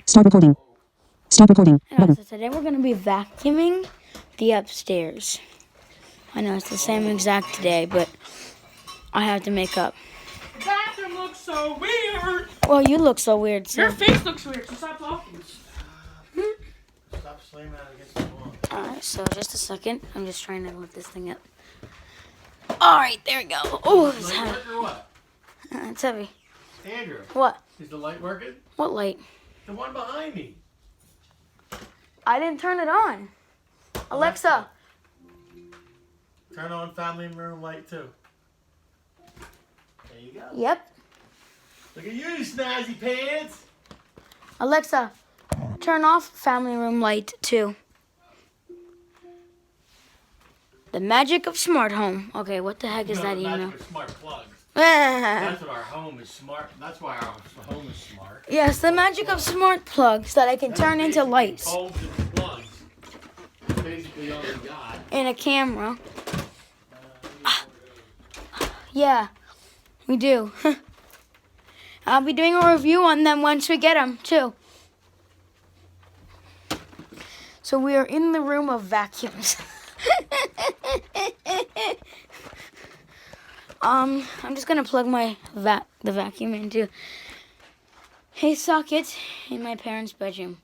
Start recording. Stop recording. Yeah, Button. so today we're going to be vacuuming the upstairs. I know it's the same exact day, but I have to make up. The bathroom looks so weird. Well, you look so weird, so. Your face looks weird, so stop talking. Stop slamming it against the wall. Alright, so just a second. I'm just trying to lift this thing up. Alright, there we go. Oh, it's Light heavy. work or what? It's heavy. Andrew, What? is the light working? What light? The one behind me. I didn't turn it on. Alexa. Turn on family room light too. There you go. Yep. Look at you, snazzy pants. Alexa, turn off family room light 2. The magic of smart home. Okay, what the heck is that email? That's for smart plugs. That's what our home is smart. That's why our home is smart. Yes, the magic of smart plugs that I can turn into lights. Bulbs and plugs. That's basically all we got. And a camera. Yeah, we do. I'll be doing a review on them once we get them, too. So we are in the room of vacuums. I'm just gonna plug my the vacuum into a socket in my parents' bedroom.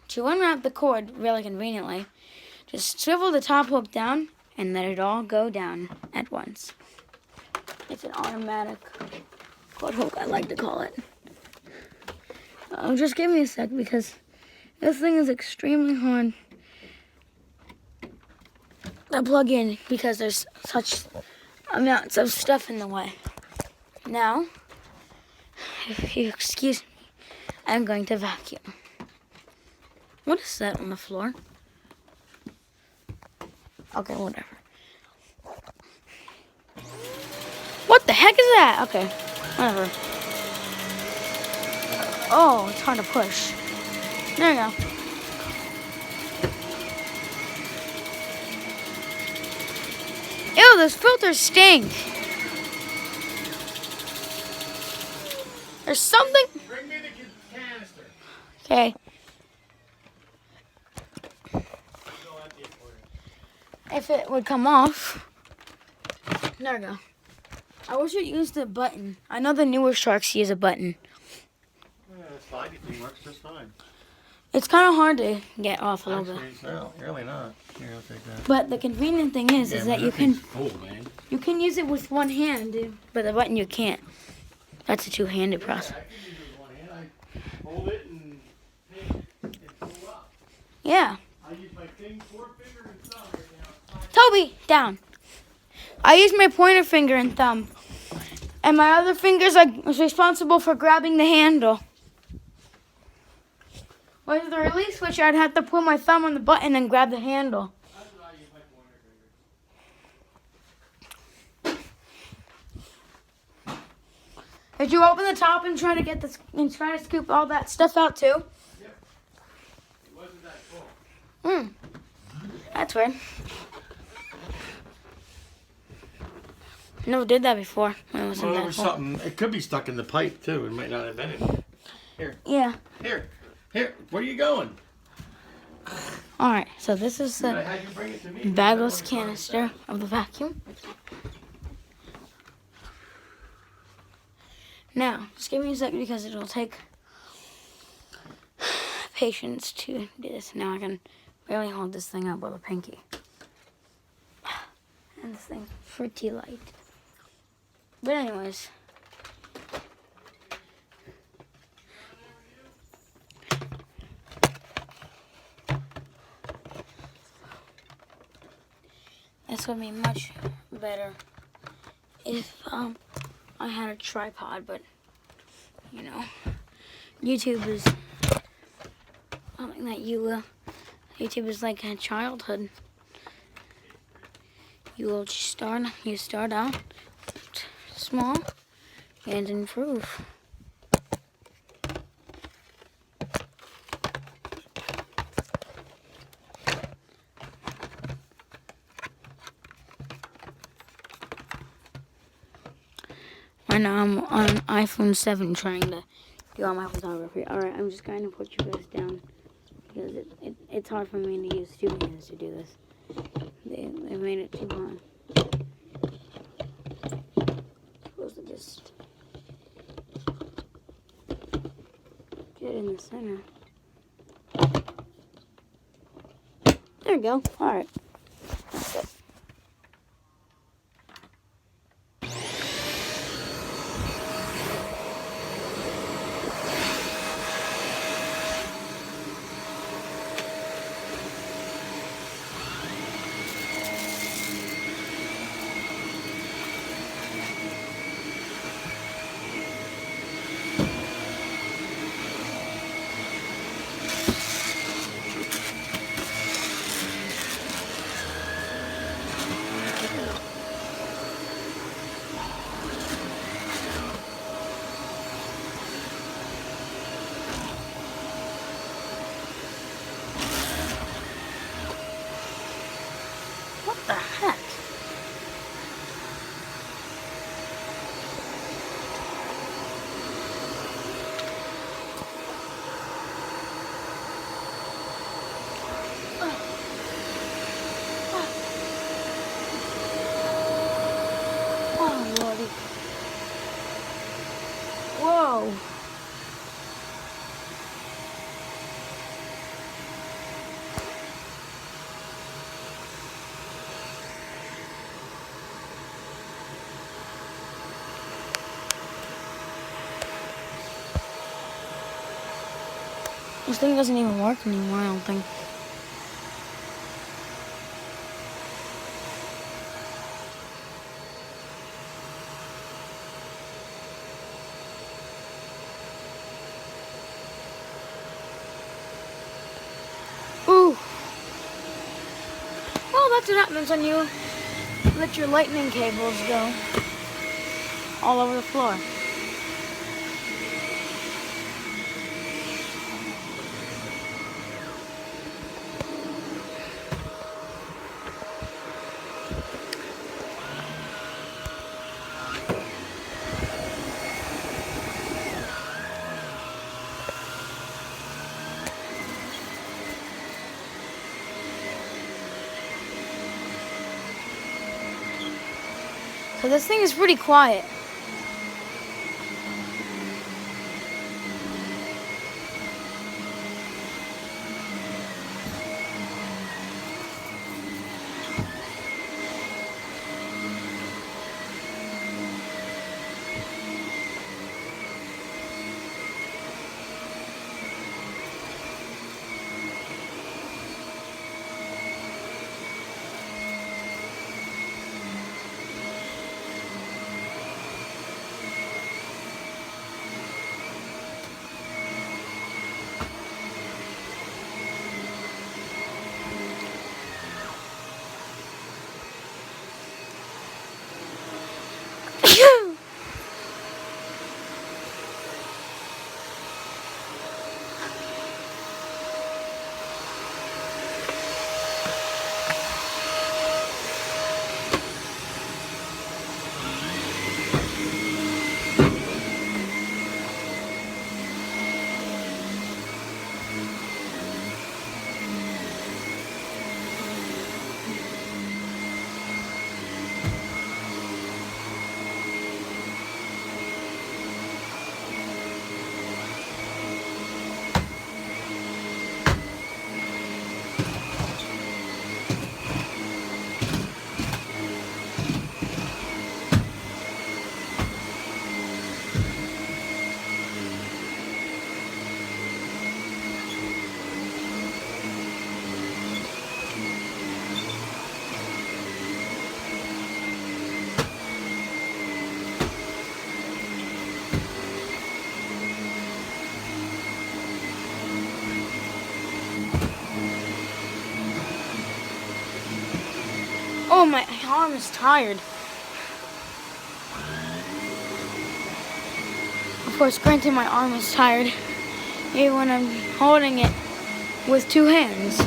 To unwrap the cord really conveniently, just swivel the top hook down and let it all go down at once. It's an automatic cord hook, I like to call it. Just give me a sec because this thing is extremely hard to plug in because there's such amounts of stuff in the way. Now, if you excuse me, I'm going to vacuum. What is that on the floor? Okay, whatever. What the heck is that? Okay, whatever. Oh, it's hard to push. There we go. Ew, those filters stink. There's something. Bring me the canister. Okay. If it would come off. There we go. I wish it used a button. I know the newer Sharks use a button. Yeah, the slidey thing works just fine. It's kind of hard to get off a little bit. Actually, no, really not. Here, I'll take that. But the convenient thing is that you can man. use it with one hand, but the button you can't. That's a two-handed process. I can use it with one hand. I hold it and pull up. Yeah. I use my forefinger and thumb right now. Toby, down. I use my pointer finger and thumb. And my other fingers are responsible for grabbing the handle. With the release switch, I'd have to put my thumb on the button and grab the handle. That's what I use my pointer finger. Did you open the top and try to get this and try to scoop all that stuff out too? Yep. It wasn't that full. That's weird. Never did that before. When it wasn't Well, there that was full. something. It could be stuck in the pipe too. It might not have been in. Yeah. Here. Where are you going? All right. So this is I the had you bring it to me. bagless canister of the vacuum. Now, just give me a second because it'll take patience to do this. Now I can barely hold this thing up with a pinky. And this thing's pretty light. But anyways. This would be much better if I had a tripod, but you know, YouTube is something that YouTube is like a childhood. You start out small and improve. Right now I'm on iPhone 7 trying to You are my photography. Alright, I'm just going to put you guys down because it's hard for me to use 2 hands to do this. They made it too hard. Supposed to just get in the center. There we go. Alright. That's it. What the heck? Oh, Lordy. Whoa. This thing doesn't even work anymore, I don't think. Ooh. Well, that's what happens when you let your lightning cables go all over the floor. So this thing is pretty quiet. Oh, my arm is tired. Of course, granted, my arm is tired, even when I'm holding it with 2 hands.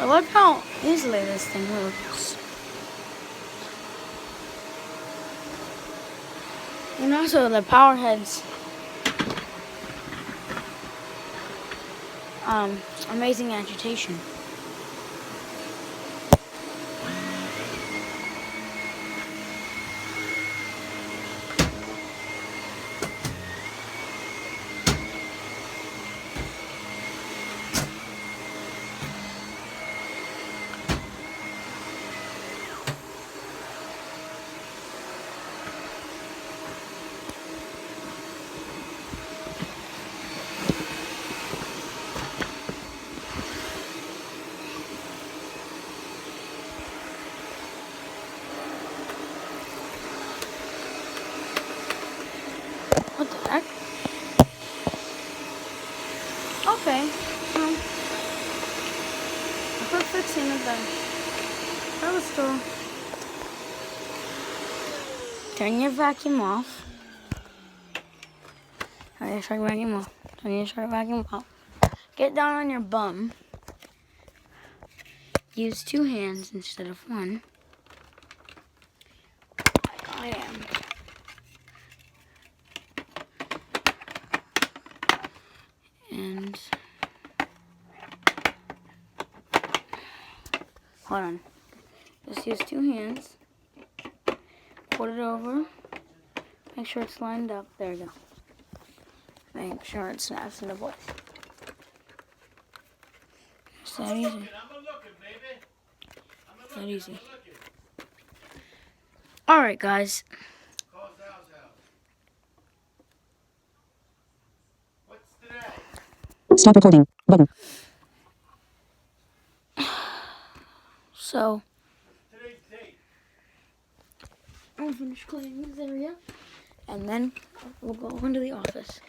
But look how easily this thing moves. And also the power heads. Amazing agitation. What the heck? Okay. I put fixing it there. That was still. Turn your vacuum off. Turn your short vacuum off. Turn your short vacuum off. Get down on your bum. Use 2 hands instead of 1. I am. And hold on. Just use 2 hands. Put it over. Make sure it's lined up. There you go. Make sure it snaps into place. It's that easy. It's that easy. Alright, guys. Stop recording. Button. So, I'll finish cleaning this area, and then we'll go into the office.